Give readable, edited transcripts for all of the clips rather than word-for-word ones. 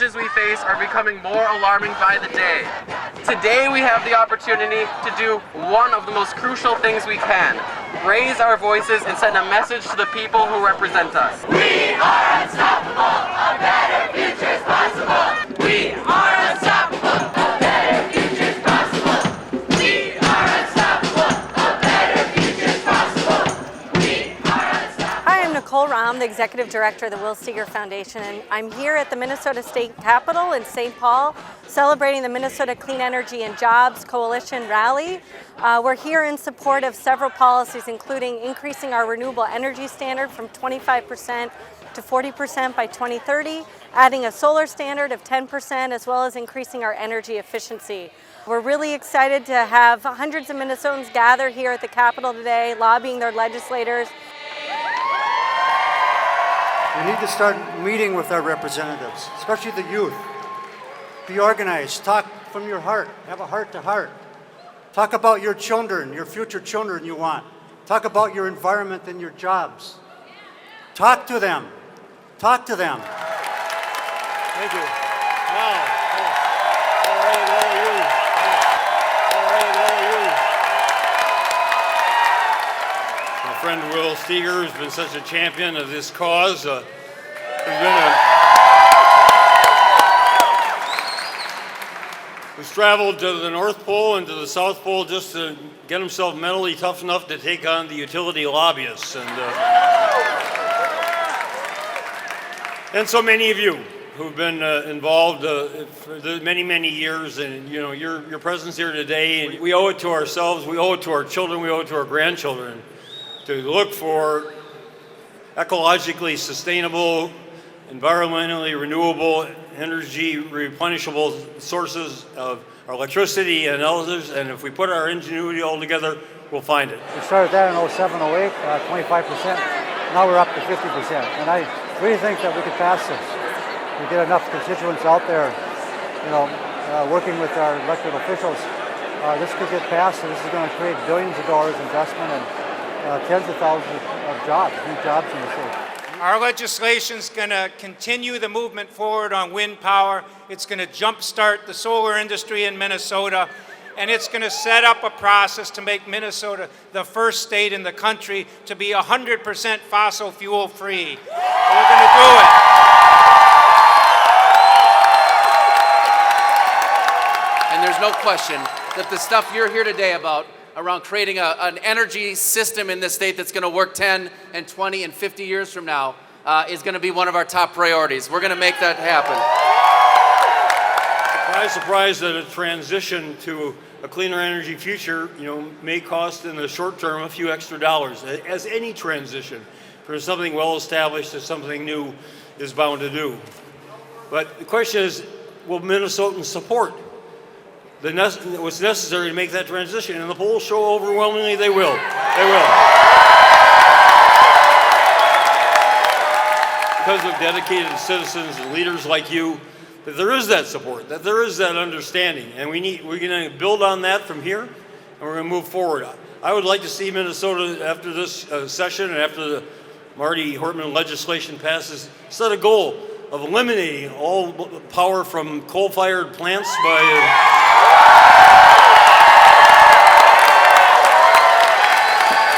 challenges we face are becoming more alarming by the day. Today we have the opportunity to do one of the most crucial things we can: raise our voices and send a message to the people who represent us. We are unstoppable, a better future is possible. We are unstoppable, a better future is possible. We are unstoppable, a better future is possible. We are unstoppable. Hi, I'm Nicole Rahm, the Executive Director of the Will Steger Foundation, and I'm here at the Minnesota State Capitol in St. Paul celebrating the Minnesota Clean Energy and Jobs Coalition Rally. We're here in support of several policies, including increasing our renewable energy standard from 25% to 40% by 2030, adding a solar standard of 10%, as well as increasing our energy efficiency. We're really excited to have hundreds of Minnesotans gather here at the Capitol today, lobbying their legislators. We need to start meeting with our representatives, especially the youth. Be organized, talk from your heart, have a heart-to-heart. Talk about your children, your future children you want. Talk about your environment and your jobs. Talk to them. Talk to them. Thank you. Wow. All right, all you. All right, all you. My friend Will Steger has been such a champion of this cause. He's traveled to the North Pole and to the South Pole just to get himself mentally tough enough to take on the utility lobbyists. And so many of you who've been involved for many, many years, and you know your presence here today, and we owe it to ourselves, we owe it to our children, we owe it to our grandchildren to look for ecologically sustainable, environmentally renewable, energy replenishable sources of our electricity and others, and if we put our ingenuity all together, we'll find it. We started that in 07, 08, 25%. Now we're up to 50%. And I really think that we could pass this. We get enough constituents out there, working with our elected officials. This could get passed, and this is going to create billions of dollars investment and tens of thousands of jobs, new jobs in the state. Our legislation is going to continue the movement forward on wind power. It's going to jumpstart the solar industry in Minnesota, and it's going to set up a process to make Minnesota the first state in the country to be 100% fossil fuel free. We're going to do it. And there's no question that the stuff you're here today about around creating an energy system in this state that's going to work 10 and 20 and 50 years from now is going to be one of our top priorities. We're going to make that happen. Surprise, surprise that a transition to a cleaner energy future, may cost in the short term a few extra dollars, as any transition from something well established to something new is bound to do. But the question is, will Minnesotans support what's necessary to make that transition? And the polls show overwhelmingly they will. They will. Because of dedicated citizens and leaders like you, that there is that support, that there is that understanding, and we're going to build on that from here, and we're going to move forward. I would like to see Minnesota, after this session and after the Marty Hortman legislation passes, set a goal of eliminating all power from coal-fired plants by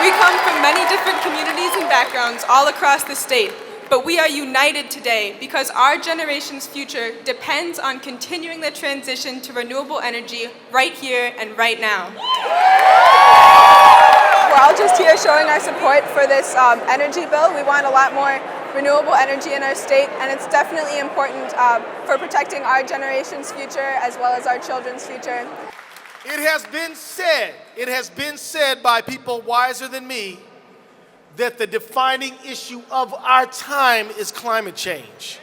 We come from many different communities and backgrounds all across the state, but we are united today because our generation's future depends on continuing the transition to renewable energy right here and right now. We're all just here showing our support for this energy bill. We want a lot more renewable energy in our state, and it's definitely important for protecting our generation's future as well as our children's future. It has been said by people wiser than me that the defining issue of our time is climate change.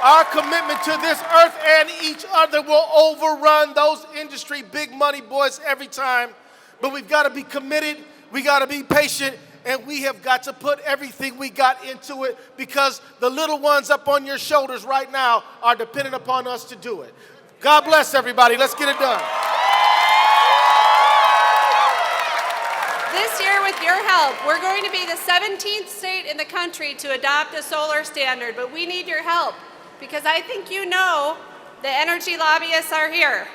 Our commitment to this earth and each other will overrun those industry big money boys every time, but we've got to be committed, we got to be patient, and we have got to put everything we got into it because the little ones up on your shoulders right now are dependent upon us to do it. God bless everybody. Let's get it done. This year, with your help, we're going to be the 17th state in the country to adopt a solar standard, but we need your help. because I think you know the energy lobbyists are here.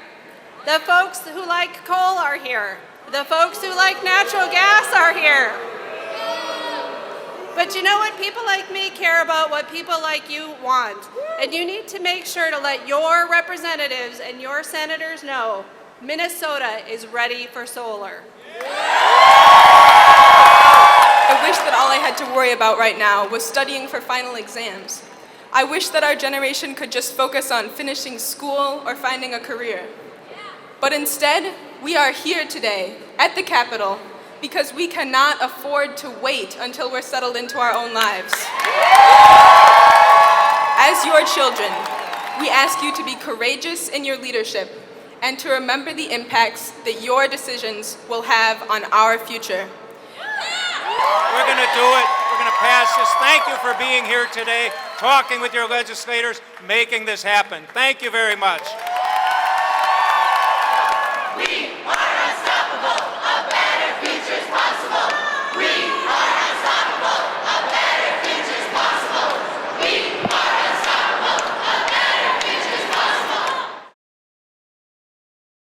The folks who like coal are here. The folks who like natural gas are here. But you know what? People like me care about what people like you want. And you need to make sure to let your representatives and your senators know Minnesota is ready for solar. I wish that all I had to worry about right now was studying for final exams. I wish that our generation could just focus on finishing school or finding a career. But instead, we are here today at the Capitol because we cannot afford to wait until we're settled into our own lives. As your children, we ask you to be courageous in your leadership and to remember the impacts that your decisions will have on our future. We're going to do it. We're going to pass this. Thank you for being here today, talking with your legislators, making this happen. Thank you very much.